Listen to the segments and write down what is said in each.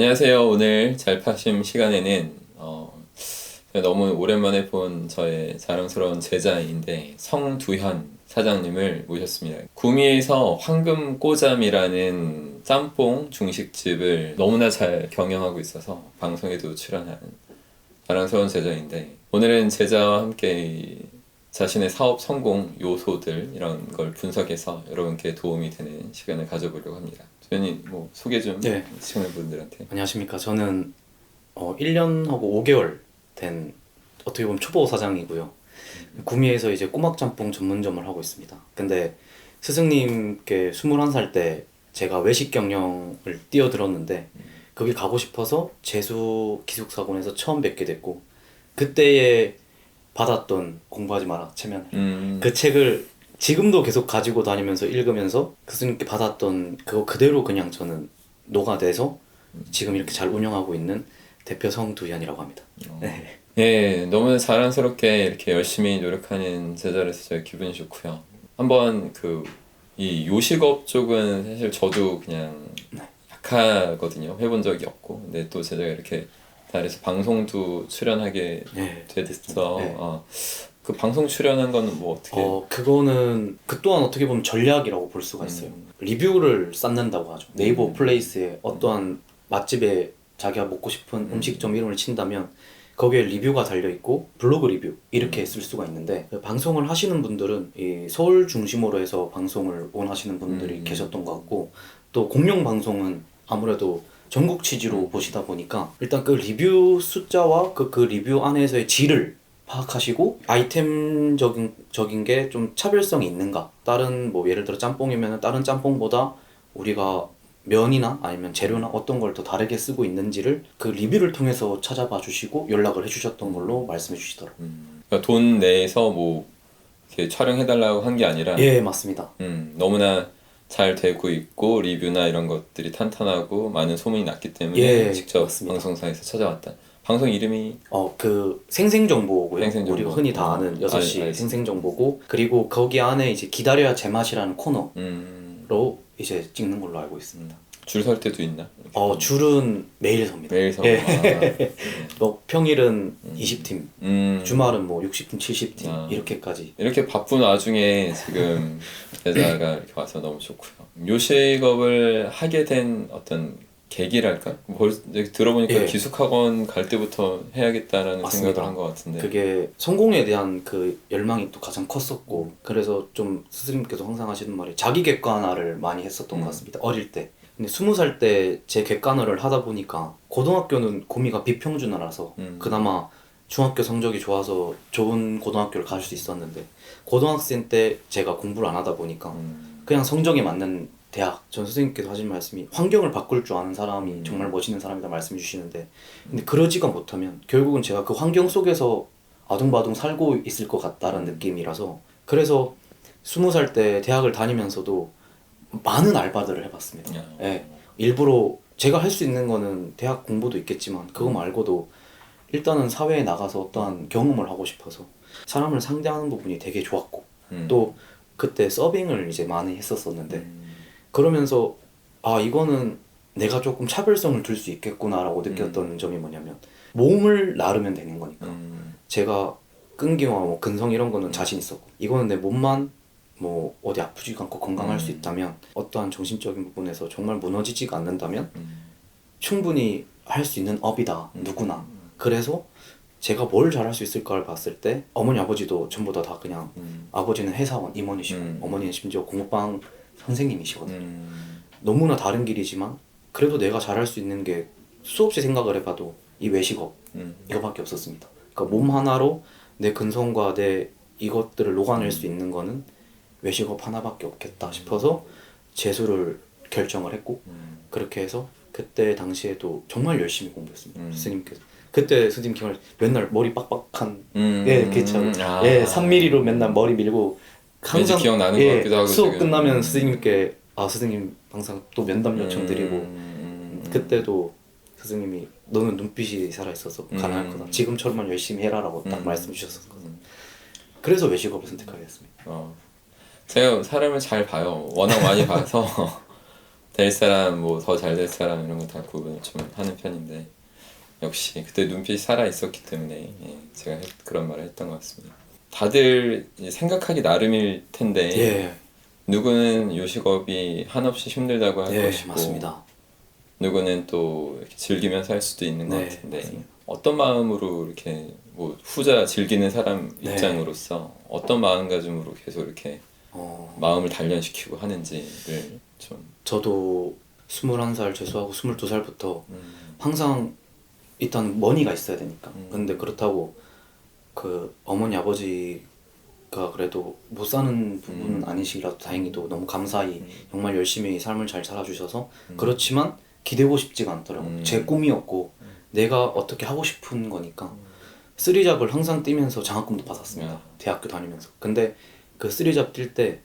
안녕하세요. 오늘 잘파심 시간에는 제가 너무 오랜만에 본 저의 자랑스러운 제자인데 성두현 사장님을 모셨습니다. 구미에서 황금꼬잠이라는 짬뽕 중식집을 너무나 잘 경영하고 있어서 방송에도 출연하는 자랑스러운 제자인데, 오늘은 제자와 함께 자신의 사업 성공 요소들 이런 걸 분석해서 여러분께 도움이 되는 시간을 가져보려고 합니다. 주연님 뭐 소개 좀 네. 시청자분들한테. 안녕하십니까. 저는 1년하고 5개월 된 어떻게 보면 초보 사장이고요. 구미에서 이제 꼬막짬뽕 전문점을 하고 있습니다. 근데 스승님께 21살 때 제가 외식 경영을 뛰어들었는데 거기 가고 싶어서 재수 기숙사관에서 처음 뵙게 됐고, 그때에 받았던 공부하지 마라 체면, 그 책을 지금도 계속 가지고 다니면서 읽으면서 스승님께 받았던 그거 그대로 그냥 저는 녹아내서 지금 이렇게 잘 운영하고 있는 대표 성두현이라고 합니다. 네. 예, 너무 자랑스럽게 이렇게 열심히 노력하는 제자라서 저희 기분이 좋고요. 한번 이 요식업 쪽은 사실 저도 그냥 약하거든요. 해본 적이 없고. 근데 또 제자가 이렇게 잘해서 방송도 출연하게 네. 됐어. 네. 그 방송 출연한 거는 뭐 어떻게? 그거는 그 또한 어떻게 보면 전략이라고 볼 수가 있어요. 리뷰를 쌓는다고 하죠. 네이버 플레이스에 어떠한 맛집에 자기가 먹고 싶은 음식점 이름을 친다면 거기에 리뷰가 달려있고 블로그 리뷰 이렇게 쓸 수가 있는데, 방송을 하시는 분들은 이 서울 중심으로 해서 방송을 원하시는 분들이 계셨던 것 같고, 또 공영 방송은 아무래도 전국 취지로 보시다 보니까 일단 그 리뷰 숫자와 그 리뷰 안에서의 질을 파악하시고 아이템적인 게 좀 차별성이 있는가, 다른 뭐 예를 들어 짬뽕이면 다른 짬뽕보다 우리가 면이나 아니면 재료나 어떤 걸 더 다르게 쓰고 있는지를 그 리뷰를 통해서 찾아봐 주시고 연락을 해주셨던 걸로 말씀해 주시더라고요. 그러니까 돈 내서 뭐 이렇게 촬영해달라고 한 게 아니라, 예, 맞습니다. 너무나 잘 되고 있고 리뷰나 이런 것들이 탄탄하고 많은 소문이 났기 때문에 예, 직접 맞습니다. 방송사에서 찾아왔다. 방송 이름이 그 생생정보고요. 생생정보. 우리가 흔히 다 아는 6시 알겠습니다. 생생정보고, 그리고 거기 안에 이제 기다려야 제맛이라는 코너로 이제 찍는 걸로 알고 있습니다. 줄 설 때도 있나? 줄은 매일 섭니다. 매일 서. 뭐 평일은 20팀, 주말은 뭐 60팀, 70팀 이렇게까지. 이렇게 바쁜 와중에 지금 제자가 이렇게 와서 너무 좋고요. 요식업을 하게 된 어떤 계기랄까? 들어보니까 예. 기숙학원 갈 때부터 해야겠다라는 맞습니다. 생각을 한 것 같은데. 그게 성공에 대한 그 열망이 또 가장 컸었고, 그래서 좀 스승님께서 항상 하시는 말이 자기 객관화를 많이 했었던 것 같습니다. 어릴 때. 근데 20살 때 제 객관화를 하다 보니까 고등학교는 구미가 비평준화라서 그나마 중학교 성적이 좋아서 좋은 고등학교를 갈 수 있었는데, 고등학생 때 제가 공부를 안 하다 보니까 그냥 성적에 맞는 대학, 전 선생님께서 하신 말씀이 환경을 바꿀 줄 아는 사람이 정말 멋있는 사람이다 말씀해 주시는데, 근데 그러지가 못하면 결국은 제가 그 환경 속에서 아둥바둥 살고 있을 것 같다는 느낌이라서, 그래서 20살 때 대학을 다니면서도 많은 알바들을 해봤습니다. 예, 일부러 제가 할 수 있는 거는 대학 공부도 있겠지만 그거 말고도 일단은 사회에 나가서 어떠한 경험을 하고 싶어서 사람을 상대하는 부분이 되게 좋았고, 또 그때 서빙을 이제 많이 했었었는데 그러면서 이거는 내가 조금 차별성을 둘 수 있겠구나라고 느꼈던 점이 뭐냐면, 몸을 나르면 되는 거니까 제가 끈기와 뭐 근성 이런 거는 자신 있었고, 이거는 내 몸만 뭐 어디 아프지가 않고 건강할 수 있다면, 어떠한 정신적인 부분에서 정말 무너지지가 않는다면 충분히 할 수 있는 업이다, 누구나. 그래서 제가 뭘 잘할 수 있을까를 봤을 때 어머니 아버지도 전부 다 그냥 아버지는 회사원 임원이시고 어머니는 심지어 공부방 선생님이시거든요. 너무나 다른 길이지만 그래도 내가 잘할 수 있는 게 수없이 생각을 해봐도 이 외식업 이거밖에 없었습니다. 그러니까 몸 하나로 내 근성과 내 이것들을 녹아낼 수 있는 거는 외식업 하나밖에 없겠다 싶어서 재수를 결정을 했고, 그렇게 해서 그때 당시에도 정말 열심히 공부했습니다. 스님께서 그때 스님 기억을 맨날 머리 빡빡한 그쵸. 3mm로 맨날 머리 밀고 항상 기억나는 것 같기도 하고 수업 지금. 끝나면 스님께 스승님 항상 또 면담 요청 드리고, 그때도 스승님이 너는 눈빛이 살아있어서 가능할 거다, 지금처럼만 열심히 해라라고 딱 말씀 주셨었거든요. 그래서 외식업을 선택하게 됐습니다. 제가 사람을 잘 봐요. 워낙 많이 봐서 될 사람 뭐 더 잘 될 사람 이런 거 다 구분을 좀 하는 편인데 역시 그때 눈빛이 살아 있었기 때문에 예, 제가 그런 말을 했던 것 같습니다. 다들 이제 생각하기 나름일 텐데 예, 누구는 요식업이 한없이 힘들다고 할 예, 것이고 맞습니다. 누구는 또 이렇게 즐기면서 할 수도 있는 것 네, 같은데 맞습니다. 어떤 마음으로 이렇게 뭐 후자 즐기는 사람 네. 입장으로서 어떤 마음가짐으로 계속 이렇게 어, 마음을 단련시키고 하는지를 좀 저도 21살 재수하고 22살부터 항상 일단 머니가 있어야 되니까. 근데 그렇다고 그 어머니 아버지가 그래도 못 사는 부분은 아니시라도 다행히도 너무 감사히 정말 열심히 삶을 잘 살아주셔서 그렇지만 기대고 싶지가 않더라고요. 제 꿈이었고 내가 어떻게 하고 싶은 거니까 쓰리잡을 항상 뛰면서 장학금도 받았습니다. 대학교 다니면서. 근데 그 쓰리잡 뛸 때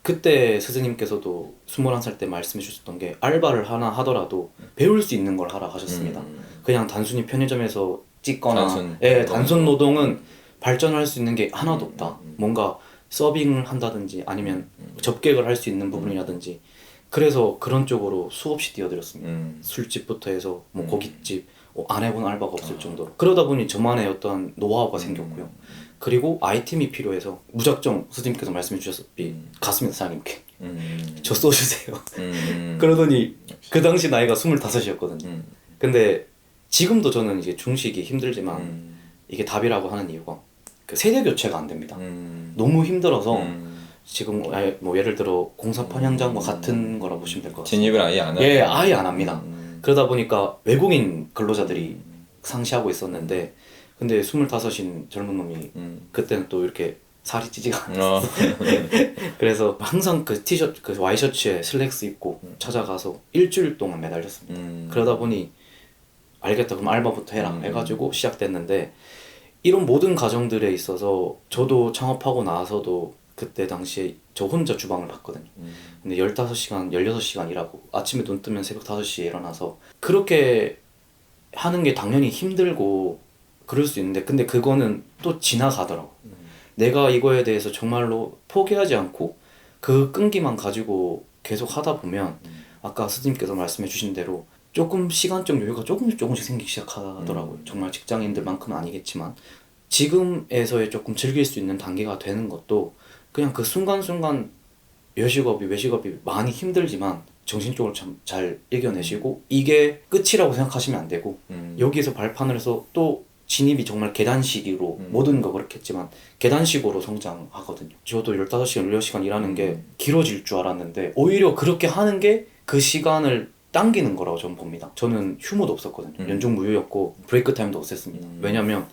그때 스승님께서도 21살 때 말씀해 주셨던 게 알바를 하나 하더라도 배울 수 있는 걸 하라 하셨습니다. 그냥 단순히 편의점에서 찍거나 단순 예, 노동. 단순 노동은 발전할 수 있는 게 하나도 없다. 뭔가 서빙을 한다든지 아니면 접객을 할 수 있는 부분이라든지 그래서 그런 쪽으로 수없이 뛰어들었습니다. 술집부터 해서 뭐 고깃집 안 해본 알바가 없을 정도로 그러다 보니 저만의 어떤 노하우가 생겼고요. 그리고 아이템이 필요해서 무작정 스님께서 말씀해 주셨었기 갔습니다 사장님께 저 써주세요. 그러더니 그 당시 나이가 25이었거든요. 근데 지금도 저는 이제 중식이 힘들지만 이게 답이라고 하는 이유가 그 세대 교체가 안 됩니다. 너무 힘들어서 지금 뭐 예를 들어 공사판 현장과 같은 거라 보시면 될 것 같습니다. 진입을 아예 안 하고 예, 아예 안 합니다. 그러다 보니까 외국인 근로자들이 상시하고 있었는데 근데 25인 젊은 놈이 그때는 또 이렇게 살이 찌지가 않았어. 그래서 항상 그 티셔츠, 그 와이셔츠에 슬랙스 입고 찾아가서 일주일 동안 매달렸습니다. 그러다 보니 알겠다 그럼 알바부터 해라 해가지고 시작됐는데 이런 모든 과정들에 있어서 저도 창업하고 나서도 그때 당시에 저 혼자 주방을 봤거든요. 근데 15시간, 16시간 일하고 아침에 눈 뜨면 새벽 5시에 일어나서 그렇게 하는 게 당연히 힘들고 그럴 수 있는데 근데 그거는 또 지나가더라고. 내가 이거에 대해서 정말로 포기하지 않고 그 끈기만 가지고 계속 하다 보면 아까 스님께서 말씀해 주신 대로 조금 시간적 여유가 조금씩 생기기 시작하더라고요. 정말 직장인들만큼은 아니겠지만 지금에서의 조금 즐길 수 있는 단계가 되는 것도 그냥 그 순간순간 여식업이 외식업이 많이 힘들지만 정신적으로 참 잘 이겨내시고 이게 끝이라고 생각하시면 안 되고 여기에서 발판을 해서 또 진입이 정말 계단식으로 모든 거 그렇겠지만 계단식으로 성장하거든요. 저도 15시간, 16시간 일하는 게 길어질 줄 알았는데 오히려 그렇게 하는 게 그 시간을 당기는 거라고 저는 봅니다. 저는 휴무도 없었거든요. 연중 무휴였고 브레이크 타임도 없었습니다. 왜냐면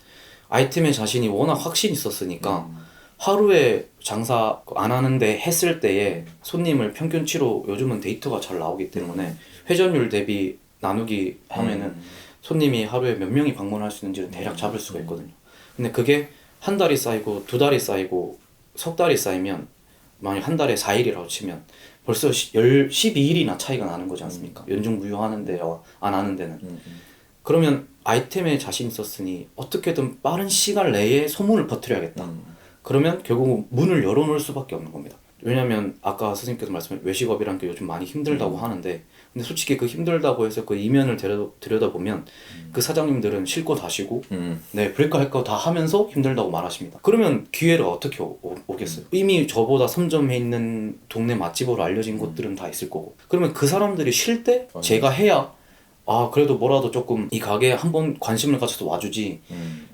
아이템에 자신이 워낙 확신이 있었으니까 하루에 장사 안 하는데 했을 때에 손님을 평균치로 요즘은 데이터가 잘 나오기 때문에 회전율 대비 나누기 하면은 손님이 하루에 몇 명이 방문할 수 있는지를 대략 잡을 수가 있거든요. 근데 그게 한 달이 쌓이고 두 달이 쌓이고 석 달이 쌓이면 만약 한 달에 4일이라고 치면 벌써 12일이나 차이가 나는 거지 않습니까? 연중 무휴하는 데와 안 하는 데는. 그러면 아이템에 자신 있었으니 어떻게든 빠른 시간 내에 소문을 퍼뜨려야겠다. 그러면 결국 문을 열어놓을 수밖에 없는 겁니다. 왜냐면 아까 선생님께서 말씀하신 외식업이란 게 요즘 많이 힘들다고 하는데 근데 솔직히 그 힘들다고 해서 그 이면을 들여다보면 그 사장님들은 쉴 거 다 쉬고 네 브레이크 할 거 다 하면서 힘들다고 말하십니다. 그러면 기회가 어떻게 오겠어요? 이미 저보다 선점해 있는 동네 맛집으로 알려진 곳들은 다 있을 거고 그러면 그 사람들이 쉴 때 제가 해야 아 그래도 뭐라도 조금 이 가게에 한번 관심을 가져서 와주지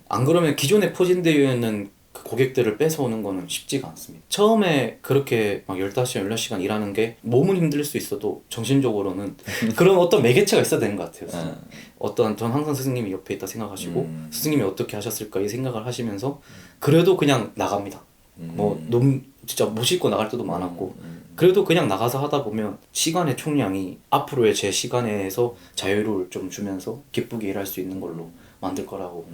안 그러면 기존에 포진되어 있는 그 고객들을 뺏어오는 거는 쉽지가 않습니다. 처음에 그렇게 막 15시간, 16시간 일하는 게 몸은 힘들 수 있어도 정신적으로는 그런 어떤 매개체가 있어야 되는 것 같아요. 어떤 전 항상 스승님이 옆에 있다 생각하시고 스승님이 어떻게 하셨을까 이 생각을 하시면서 그래도 그냥 나갑니다. 뭐 너무 진짜 못 씻고 나갈 때도 많았고 그래도 그냥 나가서 하다 보면 시간의 총량이 앞으로의 제 시간에서 자유를 좀 주면서 기쁘게 일할 수 있는 걸로 만들 거라고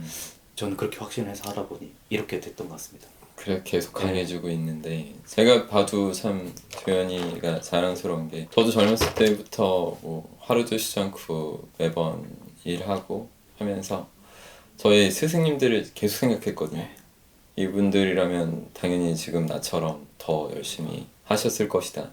저는 그렇게 확신해서 하다 보니 이렇게 됐던 것 같습니다. 그래 계속 강해지고 있는데 제가 봐도 참 도현이가 자랑스러운 게 저도 젊었을 때부터 뭐 하루도 쉬지 않고 매번 일하고 하면서 저희 스승님들을 계속 생각했거든요. 이분들이라면 당연히 지금 나처럼 더 열심히 하셨을 것이다.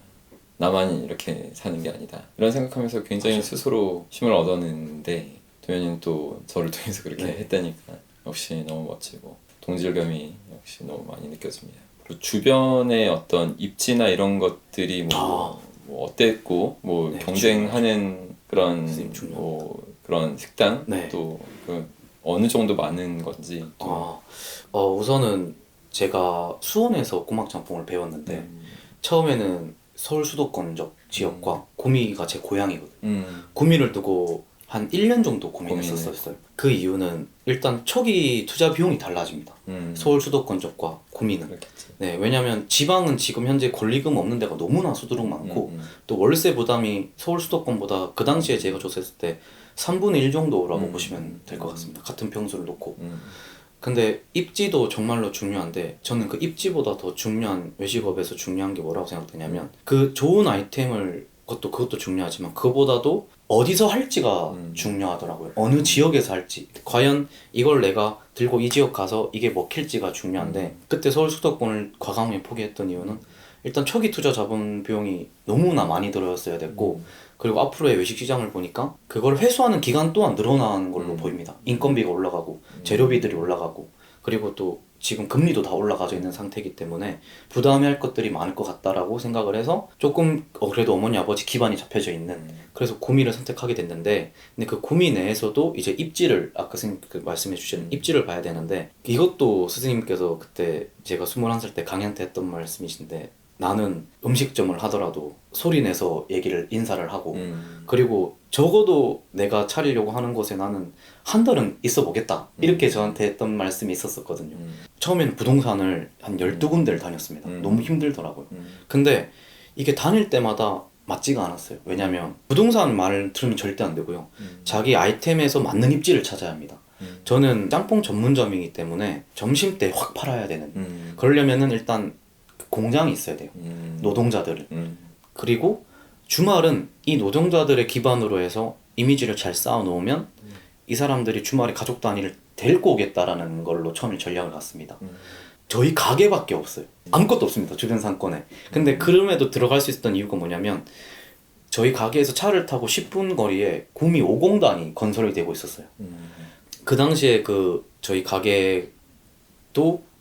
나만 이렇게 사는 게 아니다. 이런 생각하면서 굉장히 맞아요. 스스로 힘을 얻었는데 도현이는 또 저를 통해서 그렇게 네. 했다니까 역시 너무 멋지고 동질감이 역시 너무 많이 느껴집니다. 그리고 주변의 어떤 입지나 이런 것들이 뭐 어땠고 뭐 네, 경쟁하는 그런 선생님 중요합니다. 뭐 그런 식당 네. 또 그 어느 정도 많은 건지 또 우선은 제가 수원에서 꼬막 짬뽕을 배웠는데 처음에는 서울 수도권적 지역과 구미가 제 고향이거든요. 구미를 두고 한 1년 정도 고민했었어요. 그 이유는 일단 초기 투자 비용이 달라집니다. 서울 수도권 쪽과 구미는. 그렇겠지. 네, 왜냐면 지방은 지금 현재 권리금 없는 데가 너무나 수두룩 많고 또 월세 부담이 서울 수도권보다 그 당시에 제가 조사했을 때 3분의 1 정도라고 보시면 될 것 같습니다. 같은 평수를 놓고. 근데 입지도 정말로 중요한데 저는 그 입지보다 더 중요한 외식업에서 중요한 게 뭐라고 생각되냐면 그 좋은 아이템을 그것도 중요하지만 그보다도 어디서 할지가 중요하더라고요. 어느 지역에서 할지. 과연 이걸 내가 들고 이 지역 가서 이게 먹힐지가 중요한데 그때 서울 수도권을 과감하게 포기했던 이유는 일단 초기 투자 자본 비용이 너무나 많이 들어였어야 됐고 그리고 앞으로의 외식 시장을 보니까 그걸 회수하는 기간 또한 늘어나는 걸로 보입니다. 인건비가 올라가고 재료비들이 올라가고 그리고 또 지금 금리도 다 올라가져 있는 상태이기 때문에 부담해야 할 것들이 많을 것 같다라고 생각을 해서 조금 그래도 어머니 아버지 기반이 잡혀져 있는 그래서 구미를 선택하게 됐는데 근데 그 구미 내에서도 이제 입지를 아까 선생님 말씀해 주신 입지를 봐야 되는데 이것도 스승님께서 그때 제가 21살 때 강연 때 했던 말씀이신데 나는 음식점을 하더라도 소리 내서 인사를 하고 그리고 적어도 내가 차리려고 하는 곳에 나는 한 달은 있어 보겠다 이렇게 저한테 했던 말씀이 있었거든요. 처음에는 부동산을 한 12군데를 다녔습니다. 너무 힘들더라고요. 근데 이게 다닐 때마다 맞지가 않았어요. 왜냐면 부동산 말을 들으면 절대 안 되고요. 자기 아이템에서 맞는 입지를 찾아야 합니다. 저는 짬뽕 전문점이기 때문에 점심때 확 팔아야 되는 그러려면은 일단 공장이 있어야 돼요. 노동자들을. 그리고 주말은 이 노동자들의 기반으로 해서 이미지를 잘 쌓아 놓으면 이 사람들이 주말에 가족 단위를 데리고 오겠다라는 걸로 처음에 전략을 갔습니다. 저희 가게밖에 없어요. 아무것도 없습니다. 주변 상권에. 근데 그럼에도 들어갈 수 있었던 이유가 뭐냐면 저희 가게에서 차를 타고 10분 거리에 구미 50단이 건설이 되고 있었어요. 그 당시에 저희 가게도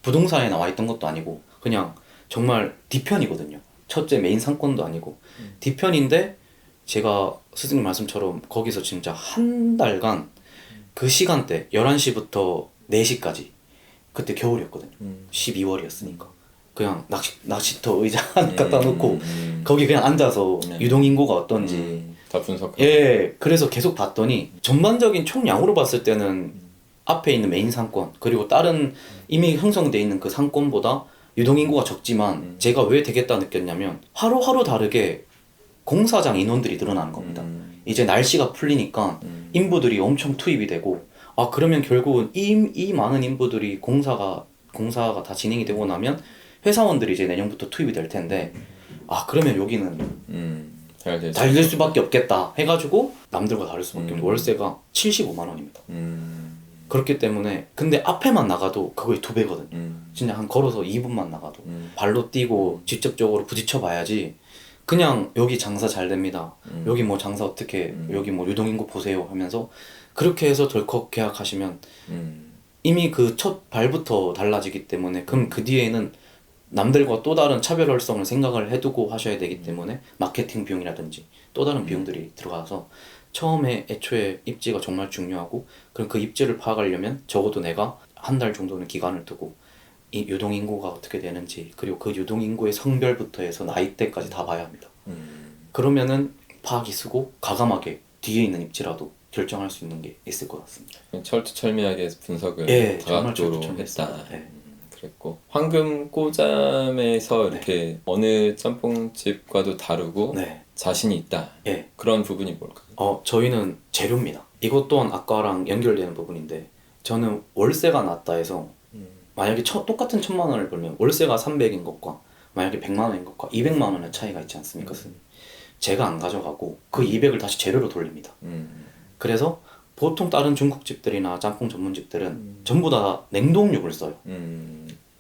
부동산에 나와 있던 것도 아니고 그냥 정말 뒤편이거든요. 첫째 메인 상권도 아니고 뒤편인데 제가 스승님 말씀처럼 거기서 진짜 한 달간 그 시간대 11시부터 4시까지 그때 겨울이었거든요. 12월이었으니까 그냥 낚시터 의자 갖다 놓고 거기 그냥 앉아서 유동인구가 어떤지 다 분석하고 그래서 계속 봤더니 전반적인 총량으로 봤을 때는 앞에 있는 메인 상권 그리고 다른 이미 형성되어 있는 그 상권보다 유동인구가 적지만 제가 왜 되겠다 느꼈냐면 하루하루 다르게 공사장 인원들이 늘어나는 겁니다. 이제 날씨가 풀리니까 인부들이 엄청 투입이 되고 그러면 결국은 이 많은 인부들이 공사가 다 진행이 되고 나면 회사원들이 이제 내년부터 투입이 될 텐데 그러면 여기는 잘 될 수밖에 없겠다 해가지고 남들과 다를 수밖에 없는 월세가 75만 원입니다. 그렇기 때문에 근데 앞에만 나가도 그거의 2배거든요. 진짜 한 걸어서 2분만 나가도 발로 뛰고 직접적으로 부딪혀 봐야지 그냥 여기 장사 잘 됩니다. 여기 뭐 장사 어떻게 여기 뭐 유동인구 보세요 하면서 그렇게 해서 덜컥 계약하시면 이미 그 첫 발부터 달라지기 때문에 그럼 그 뒤에는 남들과 또 다른 차별화성을 생각을 해두고 하셔야 되기 때문에 마케팅 비용이라든지 또 다른 비용들이 들어가서 처음에 애초에 입지가 정말 중요하고 그럼 그 입지를 파악하려면 적어도 내가 한 달 정도는 기간을 두고 이 유동인구가 어떻게 되는지 그리고 그 유동인구의 성별부터 해서 나이대까지 다 봐야 합니다. 그러면은 파악이 쓰고 과감하게 뒤에 있는 입지라도 결정할 수 있는 게 있을 것 같습니다. 철두철미하게 분석을 다각도로 했다. 그랬고 황금꼬잠에서 이렇게 어느 짬뽕집과도 다르고 자신이 있다. 그런 부분이 뭘까요? 저희는 재료입니다. 이것 또한 아까랑 연결되는 부분인데 저는 월세가 낮다 해서 만약에 똑같은 1,000만 원을 벌면 월세가 300인 것과 만약에 100만 원인 것과 200만 원의 차이가 있지 않습니까? 제가 안 가져가고 그 200을 다시 재료로 돌립니다. 그래서 보통 다른 중국집들이나 짬뽕 전문집들은 전부 다 냉동육을 써요.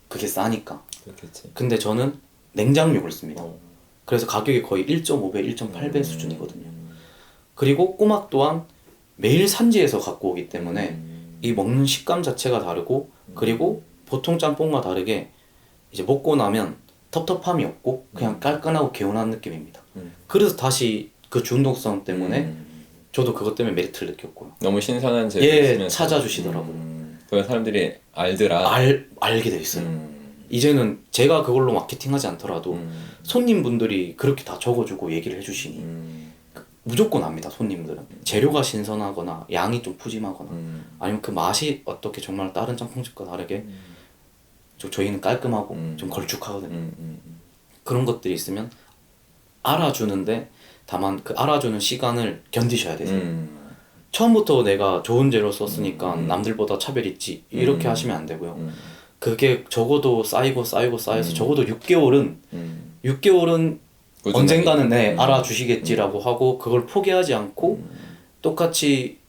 그게 싸니까. 그렇겠지. 근데 저는 냉장육을 씁니다. 그래서 가격이 거의 1.5배, 1.8배 수준이거든요. 그리고 꼬막 또한 매일 산지에서 갖고 오기 때문에 이 먹는 식감 자체가 다르고, 그리고 보통 짬뽕과 다르게 이제 먹고 나면 텁텁함이 없고 그냥 깔끔하고 개운한 느낌입니다. 그래서 다시 그 중독성 때문에 저도 그것 때문에 메리트를 느꼈고요. 너무 신선한 재료 예, 있으면서 찾아주시더라고요. 그런 사람들이 알더라. 알게 돼 있어요. 이제는 제가 그걸로 마케팅하지 않더라도 손님분들이 그렇게 다 적어주고 얘기를 해주시니 무조건 압니다. 손님들은 재료가 신선하거나 양이 좀 푸짐하거나 아니면 그 맛이 어떻게 정말 다른 짬뽕집과 다르게 저희는 깔끔하고 좀 걸쭉하거든요. 그런 것들이 있으면 알아주는데, 다만 그 알아주는 시간을 견디셔야 되세요. 처음부터 내가 좋은 재료 썼으니까 남들보다 차별 있지 이렇게 하시면 안 되고요. 그게 적어도 쌓여서 적어도 6개월은 꾸준하게. 언젠가는 알아주시겠지라고 하고 그걸 포기하지 않고 똑같이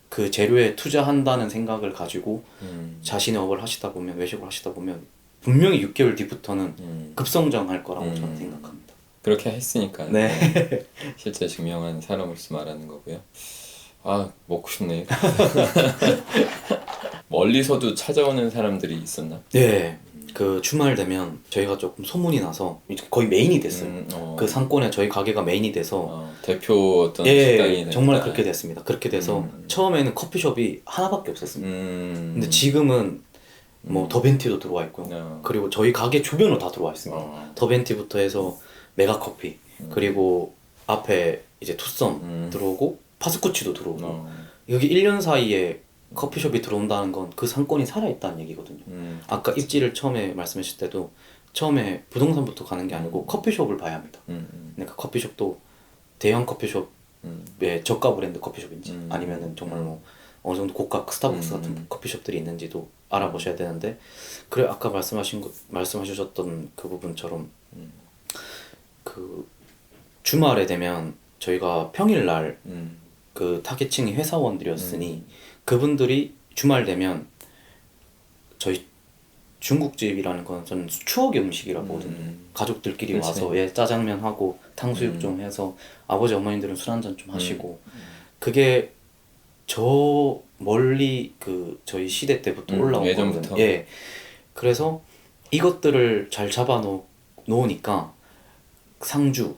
그 재료에 투자한다는 생각을 가지고 자신의 업을 하시다 보면, 외식을 하시다 보면 분명히 6개월 뒤부터는 급성장할 거라고 저는 생각합니다. 그렇게 했으니까 네. 실제 증명한 사람으로서 말하는 거고요. 아, 먹고 싶네. 멀리서도 찾아오는 사람들이 있었나? 네. 그 주말 되면 저희가 조금 소문이 나서 이제 거의 메인이 됐어요. 그 상권에 저희 가게가 메인이 돼서 대표 어떤 예, 식당이 정말 됐다. 그렇게 됐습니다. 그렇게 돼서 처음에는 커피숍이 하나밖에 없었습니다. 근데 음. 지금은 뭐 더벤티도 들어와 있고요. 그리고 저희 가게 주변으로 다 들어와 있습니다. 더벤티부터 해서 메가커피, 그리고 앞에 이제 투썸 들어오고 파스쿠치도 들어오고 여기 1년 사이에 커피숍이 들어온다는 건 그 상권이 살아있다는 얘기거든요. 아까 입지를 처음에 말씀하실 때도 처음에 부동산부터 가는 게 아니고 커피숍을 봐야 합니다. 그러니까 커피숍도 대형 커피숍의 저가 브랜드 커피숍인지 아니면은 정말 뭐 어느 정도 고가 스타벅스 같은 커피숍들이 있는지도 알아보셔야 되는데, 그래 아까 말씀하셨던 그 부분처럼 그 주말에 되면 저희가 평일날 그 타겟층이 회사원들이었으니 그분들이 주말 되면 저희 중국집이라는 건 저는 추억의 음식이라고 하거든요. 가족들끼리 그치. 와서 짜장면 하고 탕수육 좀 해서 아버지 어머님들은 술 한잔 좀 하시고 그게 저 멀리 그 저희 시대 때부터 올라온 예전부터. 거거든요. 예. 그래서 이것들을 잘 놓으니까 상주,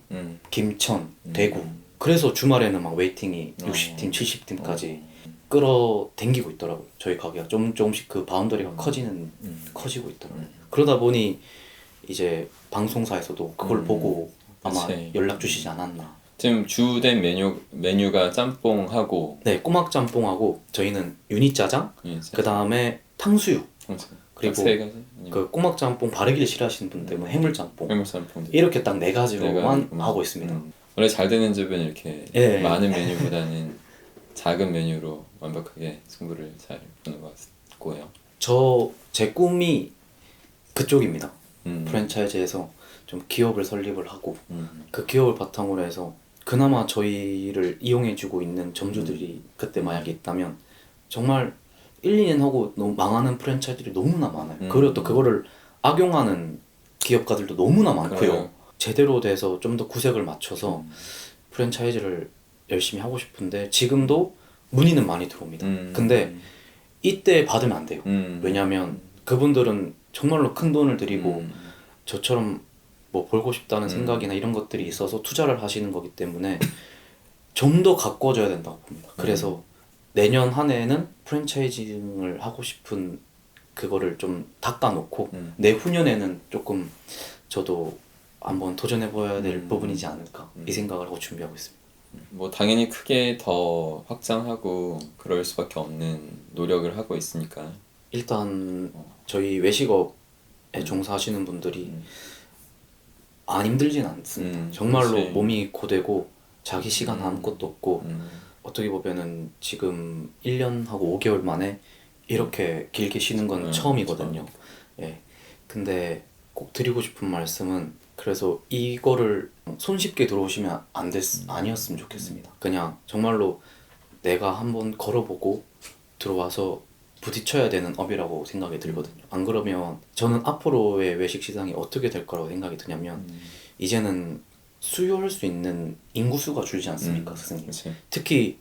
김천, 대구. 그래서 주말에는 막 웨이팅이 60팀, 70팀까지 끌어당기고 있더라고요. 저희 가게가 조금씩 그 바운더리가 커지고 있더라고요. 그러다 보니 이제 방송사에서도 그걸 보고 아마 그치. 연락 주시지 않았나. 지금 주된 메뉴가 짬뽕하고 네, 꼬막 짬뽕하고 저희는 유니짜장, 그 다음에 탕수육, 그리고 세 가지? 그 꼬막 짬뽕 바르기를 싫어하시는 분들은 해물짬뽕, 해물짬뽕 이렇게 딱 4가지로만 하고 있습니다. 원래 잘 되는 집은 이렇게 예. 많은 메뉴보다는 작은 메뉴로 완벽하게 승부를 잘 보는 것 같고요. 제 꿈이 그쪽입니다. 음. 프랜차이즈에서 좀 기업을 설립을 하고 그 기업을 바탕으로 해서 그나마 저희를 이용해주고 있는 점주들이 그때 만약에 있다면 정말 1, 2년 하고 너무 망하는 프랜차이즈들이 너무나 많아요. 그리고 또 그거를 악용하는 기업가들도 너무나 많고요. 그래요. 제대로 돼서 좀 더 구색을 맞춰서 프랜차이즈를 열심히 하고 싶은데 지금도 문의는 많이 들어옵니다. 근데 이때 받으면 안 돼요. 왜냐하면 그분들은 정말로 큰 돈을 들이고 저처럼 뭐 벌고 싶다는 생각이나 이런 것들이 있어서 투자를 하시는 거기 때문에 좀 더 가꿔줘야 된다고 봅니다. 그래서 내년 한 해에는 프랜차이징을 하고 싶은 그거를 좀 닦아놓고 내후년에는 조금 저도 한번 도전해봐야 될 부분이지 않을까 이 생각을 하고 준비하고 있습니다. 뭐 당연히 크게 더 확장하고 그럴 수밖에 없는 노력을 하고 있으니까. 일단 저희 외식업에 종사하시는 분들이 안 힘들진 않습니다. 정말로 그렇지. 몸이 고되고 자기 시간 아무것도 없고 어떻게 보면은 지금 1년하고 5개월 만에 이렇게 길게 쉬는 건 처음이거든요. 예. 근데 꼭 드리고 싶은 말씀은 그래서 이거를 손쉽게 들어오시면 아니었으면 좋겠습니다. 그냥 정말로 내가 한번 걸어보고 들어와서 부딪혀야 되는 업이라고 생각이 들거든요. 안 그러면 저는 앞으로의 외식 시장이 어떻게 될 거라고 생각이 드냐면 이제는 수요할 수 있는 인구수가 줄지 않습니까, 선생님? 그치. 특히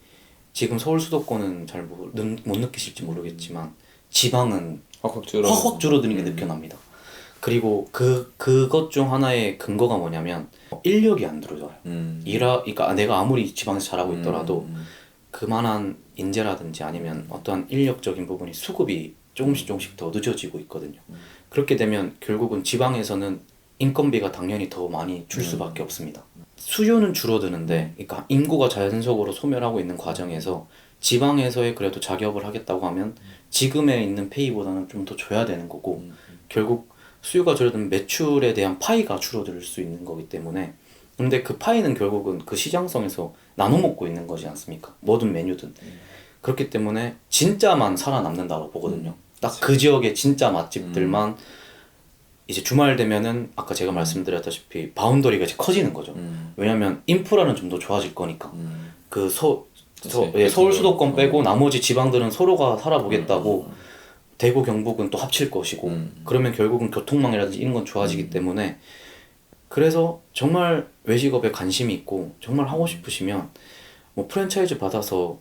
지금 서울 수도권은 잘 못 느끼실지 모르겠지만 지방은 확 줄어드는 게 느껴납니다. 그리고 그것 중 하나의 근거가 뭐냐면 인력이 안 들어져요. 그러니까 내가 아무리 지방에서 잘하고 있더라도 그만한 인재라든지 아니면 어떠한 인력적인 부분이 수급이 조금씩 더 늦어지고 있거든요. 그렇게 되면 결국은 지방에서는 인건비가 당연히 더 많이 줄 수밖에 없습니다. 수요는 줄어드는데, 그러니까 인구가 자연적으로 소멸하고 있는 과정에서 지방에서의 그래도 자기업을 하겠다고 하면 지금에 있는 페이보다는 좀 더 줘야 되는 거고, 결국 수요가 줄어들면 매출에 대한 파이가 줄어들 수 있는 거기 때문에, 근데 그 파이는 결국은 그 시장성에서 나눠 먹고 있는 거지 않습니까? 뭐든 메뉴든. 그렇기 때문에 진짜만 살아남는다고 보거든요. 딱 그 지역의 진짜 맛집들만 이제 주말 되면은 아까 제가 말씀드렸다시피 바운더리가 이제 커지는 거죠. 왜냐면 인프라는 좀 더 좋아질 거니까. 서울 수도권 빼고 나머지 지방들은 서로가 살아보겠다고 대구 경북은 또 합칠 것이고 그러면 결국은 교통망이라든지 이런 건 좋아지기 때문에, 그래서 정말 외식업에 관심이 있고 정말 하고 싶으시면 뭐 프랜차이즈 받아서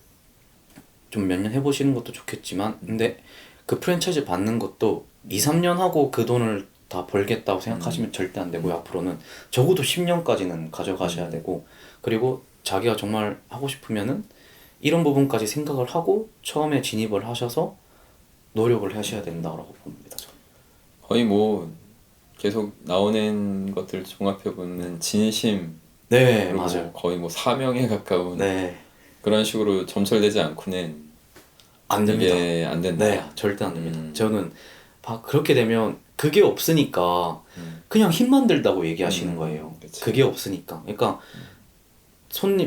좀 몇 년 해보시는 것도 좋겠지만, 근데 그 프랜차이즈 받는 것도 2, 3년 하고 그 돈을 다 벌겠다고 생각하시면 절대 안 되고요. 앞으로는 적어도 10년까지는 가져가셔야 되고, 그리고 자기가 정말 하고 싶으면은 이런 부분까지 생각을 하고 처음에 진입을 하셔서 노력을 하셔야 된다고 봅니다. 저는. 거의 뭐 계속 나오는 것들 종합해보면 진심, 네, 그리고 맞아요. 거의 뭐 사명에 가까운 네, 그런 식으로 점철되지 않고는 안 됩니다. 이게 안 된다. 네, 절대 안 됩니다. 저는 그렇게 되면 그게 없으니까 그냥 힘만 들다고 얘기하시는 거예요. 그치. 그게 없으니까. 그러니까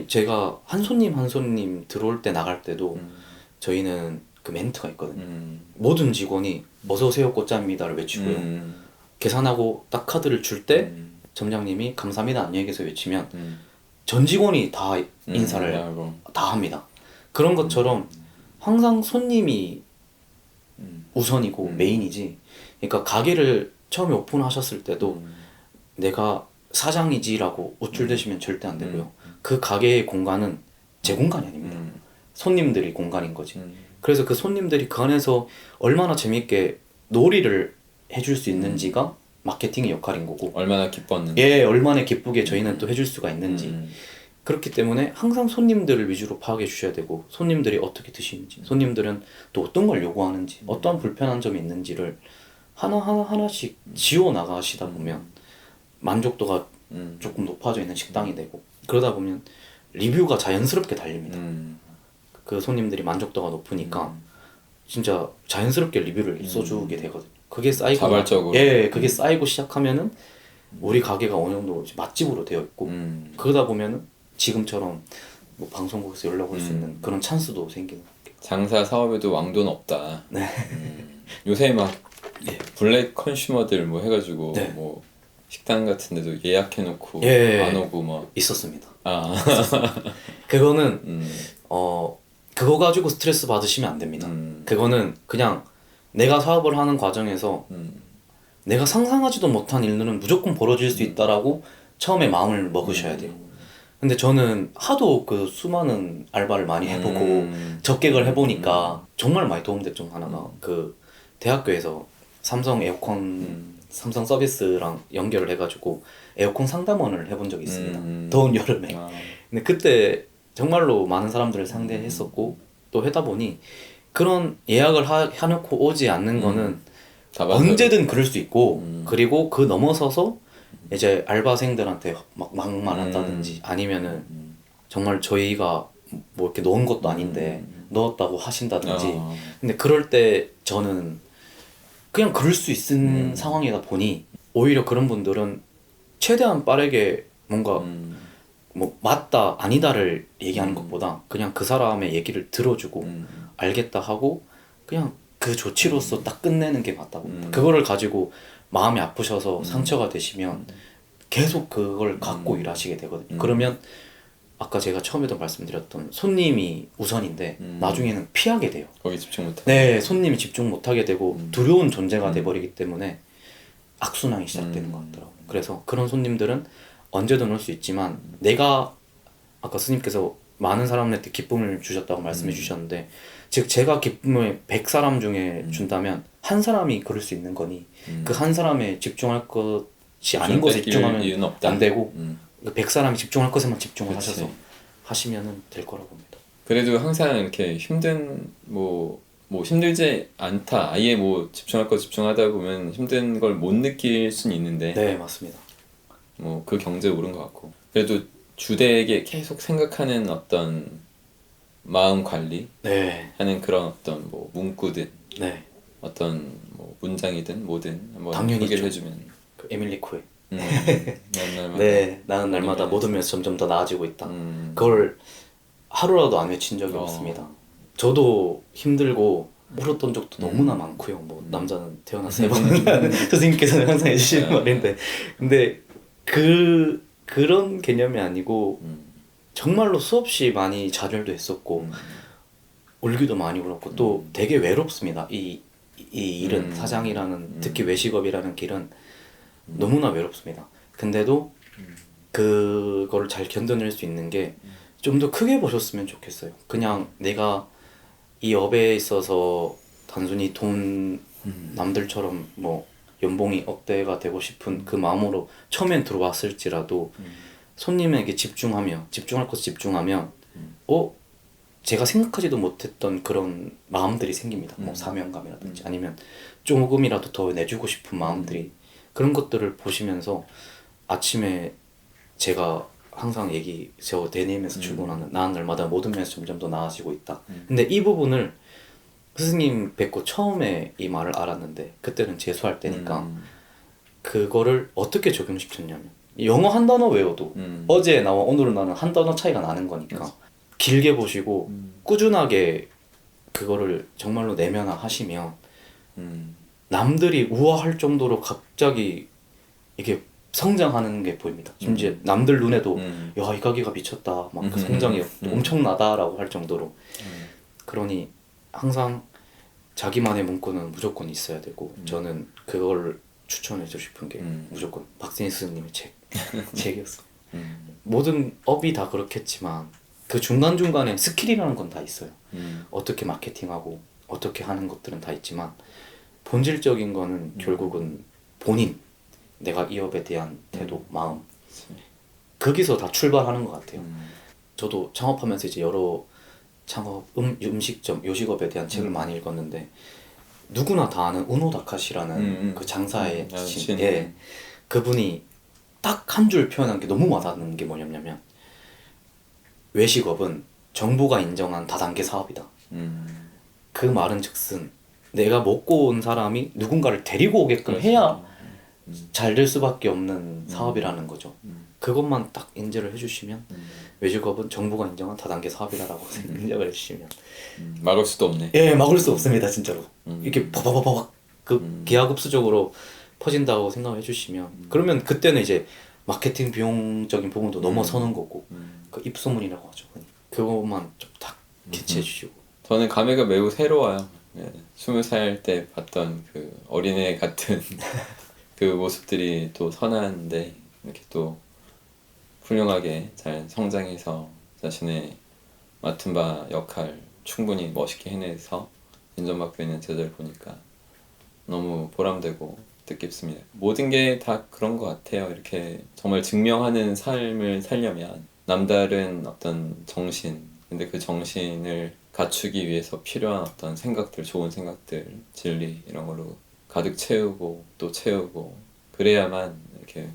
제가 한 손님 들어올 때 나갈 때도 저희는 그 멘트가 있거든요. 모든 직원이 어서오세요 꽃잠입니다를 외치고요. 계산하고 딱 카드를 줄 때 점장님이 감사합니다 안녕히 계세요 외치면 전 직원이 다 인사를 다 합니다. 그런 것처럼 항상 손님이 우선이고 메인이지. 그러니까 가게를 처음에 오픈하셨을 때도 내가 사장이지라고 우쭐대시면 절대 안 되고요. 그 가게의 공간은 제 공간이 아닙니다. 손님들이 공간인 거지. 그래서 그 손님들이 그 안에서 얼마나 재밌게 놀이를 해줄 수 있는지가 마케팅의 역할인 거고, 얼마나 기뻤는지. 예, 얼마나 기쁘게 저희는 또 해줄 수가 있는지. 그렇기 때문에 항상 손님들을 위주로 파악해 주셔야 되고, 손님들이 어떻게 드시는지, 손님들은 또 어떤 걸 요구하는지, 어떠한 불편한 점이 있는지를 하나씩 지워 나가시다 보면 만족도가 조금 높아져 있는 식당이 되고, 그러다 보면 리뷰가 자연스럽게 달립니다. 그 손님들이 만족도가 높으니까 진짜 자연스럽게 리뷰를 써주게 되거든요. 그게 쌓이고 자발적으로. 예, 그게 쌓이고 시작하면은 우리 가게가 어느 정도 맛집으로 되어 있고, 그러다 보면은 지금처럼 뭐 방송국에서 연락 올 수 있는 그런 찬스도 생기는 거예요. 장사 사업에도 왕도는 없다. 네. 요새 막 예. 블랙 컨슈머들 뭐 해가지고 네. 뭐 식당 같은 데도 예약해놓고 예. 안 오고 뭐. 있었습니다. 아. 그거는 그거 가지고 스트레스 받으시면 안 됩니다. 그거는 그냥 내가 사업을 하는 과정에서 내가 상상하지도 못한 일들은 무조건 벌어질 수 있다라고 처음에 마음을 먹으셔야 돼요. 근데 저는 하도 그 수많은 알바를 많이 해보고 접객을 해보니까 정말 많이 도움됐던 하나가 그 대학교에서 삼성 에어컨 삼성 서비스랑 연결을 해가지고 에어컨 상담원을 해본 적이 있습니다. 더운 여름에. 근데 그때 정말로 많은 사람들을 상대했었고 또 하다 보니 그런 예약을 해놓고 오지 않는 거는 언제든 그럴 수 있고, 그리고 그 넘어서서 이제 알바생들한테 막 막말한다든지 아니면은 정말 저희가 뭐 이렇게 넣은 것도 아닌데 넣었다고 하신다든지. 근데 그럴 때 저는 그냥 그럴 수 있는 상황이다 보니 오히려 그런 분들은 최대한 빠르게 뭔가 뭐 맞다 아니다를 얘기하는 것보다 그냥 그 사람의 얘기를 들어주고 알겠다 하고 그냥 그 조치로서 딱 끝내는 게 맞다고. 그거를 가지고 마음이 아프셔서 상처가 되시면 계속 그걸 갖고 일하시게 되거든요. 그러면 아까 제가 처음에도 말씀드렸던 손님이 우선인데 나중에는 피하게 돼요. 거기 집중 못하고. 네, 손님이 집중 못하게 되고 두려운 존재가 돼버리기 때문에 악순환이 시작되는 것 같더라고요. 그래서 그런 손님들은 언제든 올 수 있지만 내가 아까 스님께서 많은 사람한테 기쁨을 주셨다고 말씀해 주셨는데 즉 제가 기쁨을 100사람 중에 준다면 한 사람이 그럴 수 있는 거니 그 한 사람에 집중할 것이 아닌 것에 뺏길 집중하면 이유는 없다. 안 되고 그 100사람이 집중할 것에만 집중을 그치. 하셔서 하시면은 될 거라고 봅니다. 그래도 항상 이렇게 뭐 힘들지 않다. 아예 뭐 집중할 거 집중하다 보면 힘든 걸 못 느낄 수는 있는데 네, 맞습니다. 뭐 그 경제 오른 것 같고 그래도 주되게 계속 생각하는 어떤 마음 관리 네, 하는 그런 어떤 뭐 문구든 네. 어떤 뭐 문장이든 뭐든 한번 당연히 소개를 있죠. 해주면 그 에밀리 코에 날마다 네, 나는 날마다 모든 모든 면에서 점점 더 나아지고 있다. 음. 그걸 하루라도 안 외친 적이 어. 없습니다. 저도 힘들고 울었던 적도 너무나 많고요. 뭐 남자는 태어나서 해보는 선생님께서는 항상 해주시는 말인데, 근데 그런 개념이 아니고 정말로 수없이 많이 좌절도 했었고 울기도 많이 울었고 또 되게 외롭습니다. 이 일은 사장이라는 특히 외식업이라는 길은 너무나 외롭습니다. 근데도 그거를 잘 견뎌낼 수 있는 게 좀 더 크게 보셨으면 좋겠어요. 그냥 내가 이 업에 있어서 단순히 돈 남들처럼 뭐 연봉이 억대가 되고 싶은 그 마음으로 처음엔 들어왔을지라도 손님에게 집중할 것에 집중하면 제가 생각하지도 못했던 그런 마음들이 생깁니다. 뭐 사명감이라든지 아니면 조금이라도 더 내주고 싶은 마음들이 그런 것들을 보시면서 아침에 제가 항상 저 대니엠에서 출근하는 나는 날마다 모든 면에서 점점 더 나아지고 있다. 근데 이 부분을 스승님 뵙고 처음에 이 말을 알았는데 그때는 재수할 때니까 그거를 어떻게 적용시켰냐면 영어 한 단어 외워도 어제 나와 오늘은 나는 한 단어 차이가 나는 거니까 길게 보시고 꾸준하게 그거를 정말로 내면화 하시면 남들이 우아할 정도로 갑자기 이게 성장하는 게 보입니다. 심지어 남들 눈에도 야, 이 가게가 미쳤다. 막 그 성장이 엄청나다라고 할 정도로. 그러니 항상 자기만의 문구는 무조건 있어야 되고 저는 그걸 추천해주고 싶은 게 무조건 박진희 스님의 책이었어요. 모든 업이 다 그렇겠지만 그 중간중간에 스킬이라는 건 다 있어요. 어떻게 마케팅하고 어떻게 하는 것들은 다 있지만 본질적인 거는 결국은 본인 내가 이 업에 대한 태도, 마음 거기서 다 출발하는 것 같아요. 저도 창업하면서 이제 여러 창업 음식점, 요식업에 대한 책을 많이 읽었는데 누구나 다 아는 우노 다카시라는 그 장사의 신, 예, 그분이 딱 한 줄 표현한 게 너무 와닿는 게 뭐냐면 외식업은 정부가 인정한 다단계 사업이다. 그 말은 즉슨 내가 먹고 온 사람이 누군가를 데리고 오게끔 그렇죠. 해야 잘 될 수밖에 없는 사업이라는 거죠. 그것만 딱 인지를 해주시면 외식업은 정부가 인정한 다단계 사업이다라고 생각을 해주시면 막을 수도 없네. 예, 막을 수 없습니다 진짜로. 이렇게 바바바박 그 기하급수적으로 퍼진다고 생각을 해주시면 그러면 그때는 이제 마케팅 비용적인 부분도 넘어서는 거고 그 입소문이라고 하죠. 그것만 좀 딱 캐치해 주시고 저는 감회가 매우 새로워요. 20살 때 봤던 그 어린애 같은 그 모습들이 또 선한데 이렇게 또 훌륭하게 잘 성장해서 자신의 맡은 바 역할 충분히 멋있게 해내서 인정받고 있는 제자를 보니까 너무 보람되고 뜻깊습니다. 모든 게 다 그런 것 같아요. 이렇게 정말 증명하는 삶을 살려면 남다른 어떤 정신, 근데 그 정신을 갖추기 위해서 필요한 어떤 생각들, 좋은 생각들, 진리 이런 걸로 가득 채우고 또 채우고 그래야만 이렇게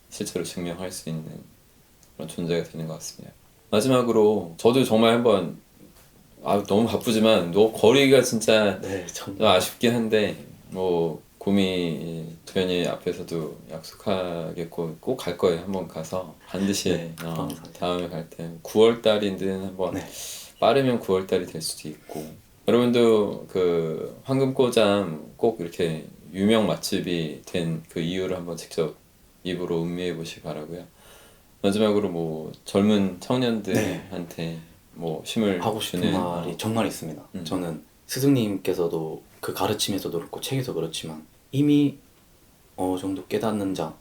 실제로 증명할 수 있는 그런 존재가 되는 것 같습니다. 마지막으로 저도 정말 한번 너무 바쁘지만 거리가 진짜 네, 좀 아쉽긴 한데 뭐 구미 도현이 앞에서도 약속하겠고 꼭 갈 거예요. 한번 가서 반드시 네, 다음에 갈 때 9월 달이든 한번 네. 빠르면 9월 달이 될 수도 있고 여러분도 그 황금꼬잠 꼭 이렇게 유명 맛집이 된 그 이유를 한번 직접 입으로 음미해 보시기 바라고요. 마지막으로 뭐 젊은 청년들한테 뭐 힘을 하고 싶은 주는 말이 정말 있습니다. 저는 스승님께서도 그 가르침에서도 그렇고 책에서 그렇지만 이미 어느 정도 깨닫는 자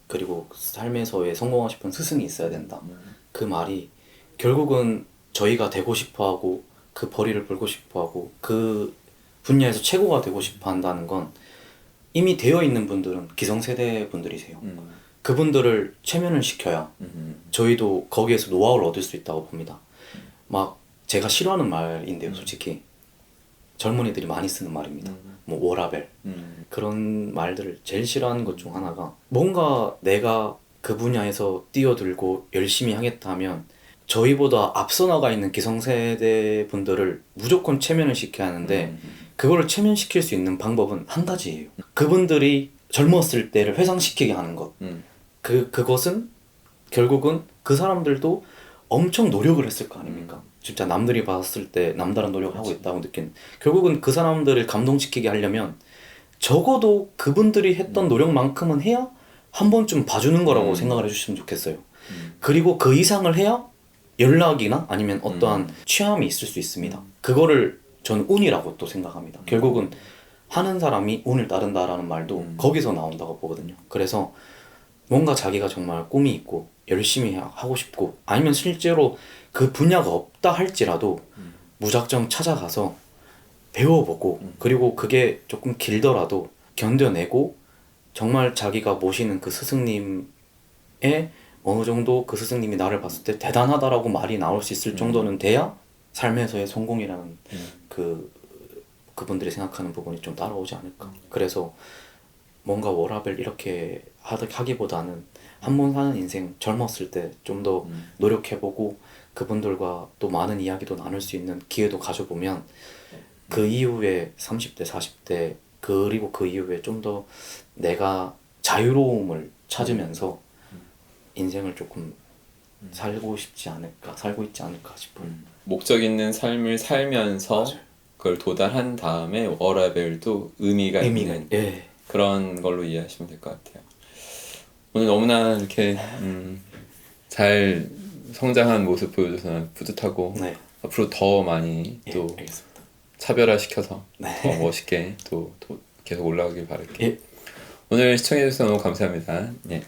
그리고 삶에서의 성공하고 싶은 스승이 있어야 된다. 그 말이 결국은 저희가 되고 싶어하고 그 벌이를 벌고 싶어하고 그 분야에서 최고가 되고 싶어 한다는 건 이미 되어 있는 분들은 기성세대 분들이세요. 그분들을 체면을 시켜야 저희도 거기에서 노하우를 얻을 수 있다고 봅니다. 막 제가 싫어하는 말인데요, 솔직히 젊은이들이 많이 쓰는 말입니다. 뭐 워라벨 그런 말들을 제일 싫어하는 것 중 하나가 뭔가 내가 그 분야에서 뛰어들고 열심히 하겠다 하면 저희보다 앞서 나가 있는 기성세대 분들을 무조건 체면을 시켜야 하는데 그거를 체면시킬 수 있는 방법은 한 가지예요. 그분들이 젊었을 때를 회상시키게 하는 것. 그것은 결국은 그 사람들도 엄청 노력을 했을 거 아닙니까? 진짜 남들이 봤을 때 남다른 노력을 하고 있다고 느낀. 결국은 그 사람들을 감동시키게 하려면 적어도 그분들이 했던 노력만큼은 해야 한 번쯤 봐주는 거라고 생각을 해주시면 좋겠어요. 그리고 그 이상을 해야 연락이나 아니면 어떠한 취함이 있을 수 있습니다. 그거를 저는 운이라고 또 생각합니다. 결국은 하는 사람이 운을 따른다라는 말도 거기서 나온다고 보거든요. 그래서 뭔가 자기가 정말 꿈이 있고 열심히 하고 싶고 아니면 실제로 그 분야가 없다 할지라도 무작정 찾아가서 배워보고 그리고 그게 조금 길더라도 견뎌내고 정말 자기가 모시는 그 스승님의 어느 정도 그 스승님이 나를 봤을 때 대단하다라고 말이 나올 수 있을 정도는 돼야 삶에서의 성공이라는 그분들이 생각하는 부분이 좀 따라오지 않을까. 그래서 뭔가 워라벨 이렇게 하기보다는 한 번 사는 인생 젊었을 때 좀 더 노력해보고 그분들과 또 많은 이야기도 나눌 수 있는 기회도 가져보면 그 이후에 30대, 40대 그리고 그 이후에 좀 더 내가 자유로움을 찾으면서 인생을 조금 살고 있지 않을까 싶어요. 목적 있는 삶을 살면서 맞아요. 그걸 도달한 다음에 워라벨도 의미가 있는 예. 그런 걸로 이해하시면 될 것 같아요. 오늘 너무나 이렇게 잘 성장한 모습 보여줘서 뿌듯하고 네. 앞으로 더 많이 예, 또 알겠습니다. 차별화시켜서 네. 더 멋있게 또 계속 올라가길 바랄게요. 예. 오늘 시청해주셔서 너무 감사합니다. 예.